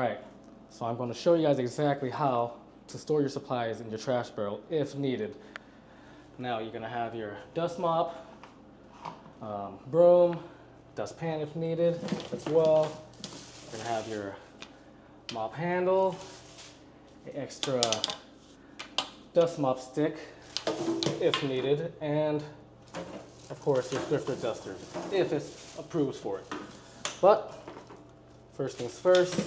Alright, so I'm going to show you guys exactly how to store your supplies in your trash barrel if needed. Now you're going to have your dust mop, broom, dustpan if needed as well. You're going to have your mop handle, an extra dust mop stick if needed, and of course your Swiffer duster if it approves for it. But first things first,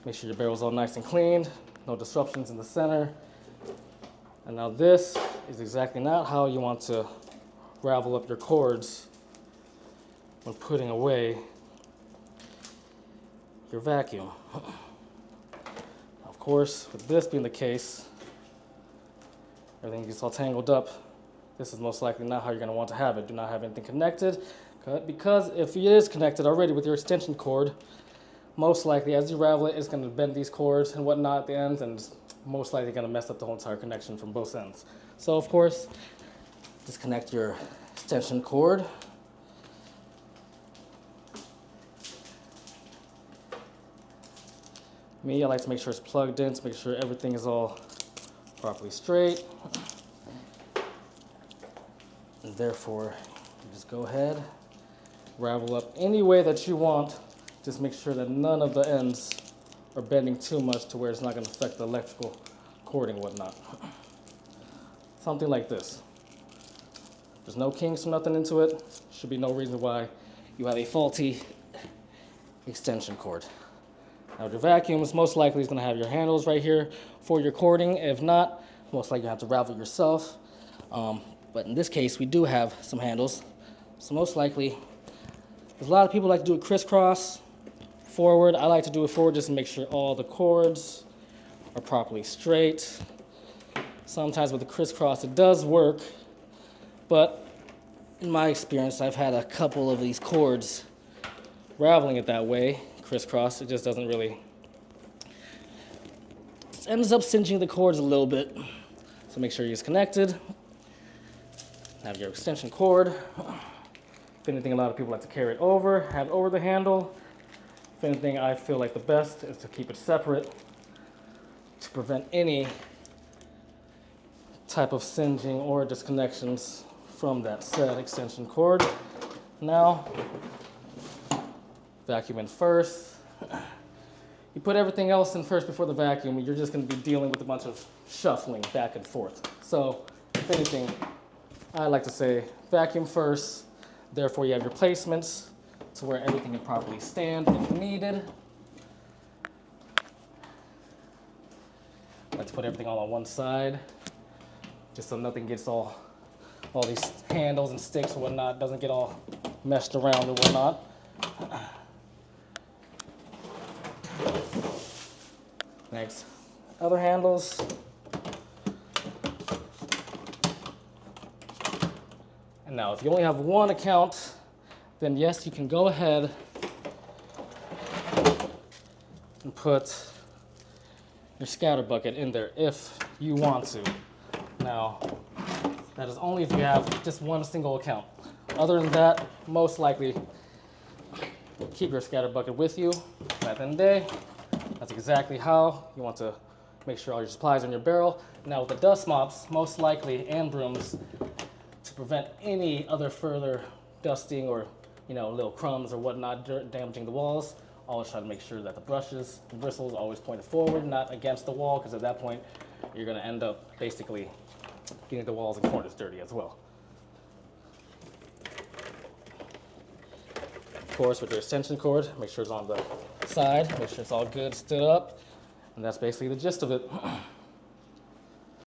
make sure your barrel's all nice and cleaned, no disruptions in the center. And now this is exactly not how you want to ravel up your cords when putting away your vacuum. Of course, with this being the case, everything gets all tangled up. This is most likely not how you're going to want to have it. Do not have anything connected, because if it is connected already with your extension cord, most likely as you ravel it, it's going to bend these cords and whatnot at the ends, and it's most likely going to mess up the whole entire connection from both ends. So of course, disconnect your extension cord. Me, I like to make sure it's plugged in to make sure everything is all properly straight. And therefore, you just go ahead, ravel up any way that you want. Just make sure that none of the ends are bending too much to where it's not going to affect the electrical cording and whatnot. Something like this. There's no kinks or nothing into it. Should be no reason why you have a faulty extension cord. Now your vacuum is most likely going to have your handles right here for your cording. If not, most likely you have to ravel yourself. But in this case, we do have some handles. So most likely, there's a lot of people like to do it crisscross, forward. I like to do it forward just to make sure all the cords are properly straight. Sometimes with the crisscross it does work, but in my experience, I've had a couple of these cords raveling it that way, crisscross. It just doesn't really, it ends up cinching the cords a little bit. So make sure it's connected. Have your extension cord. If anything, a lot of people like to carry it over, have it over the handle. If anything, I feel like the best is to keep it separate to prevent any type of singeing or disconnections from that said extension cord. Now, vacuum in first. You put everything else in first before the vacuum, you're just going to be dealing with a bunch of shuffling back and forth. So, if anything, I like to say vacuum first, therefore you have your placements to where everything can properly stand if needed. I like to put everything all on one side, just so nothing gets all these handles and sticks and whatnot, doesn't get all meshed around and whatnot. Next, other handles. And now, if you only have one account, then yes, you can go ahead and put your scatter bucket in there if you want to. Now, that is only if you have just one single account. Other than that, most likely keep your scatter bucket with you. And at the end of the day, that's exactly how you want to make sure all your supplies are in your barrel. Now with the dust mops, most likely, and brooms, to prevent any other further dusting or little crumbs or whatnot damaging the walls, always try to make sure that the brushes and bristles are always pointed forward, not against the wall, because at that point you're going to end up basically getting the walls and corners dirty as well. Of course, with your extension cord, make sure it's on the side, make sure it's all good stood up, and that's basically the gist of it.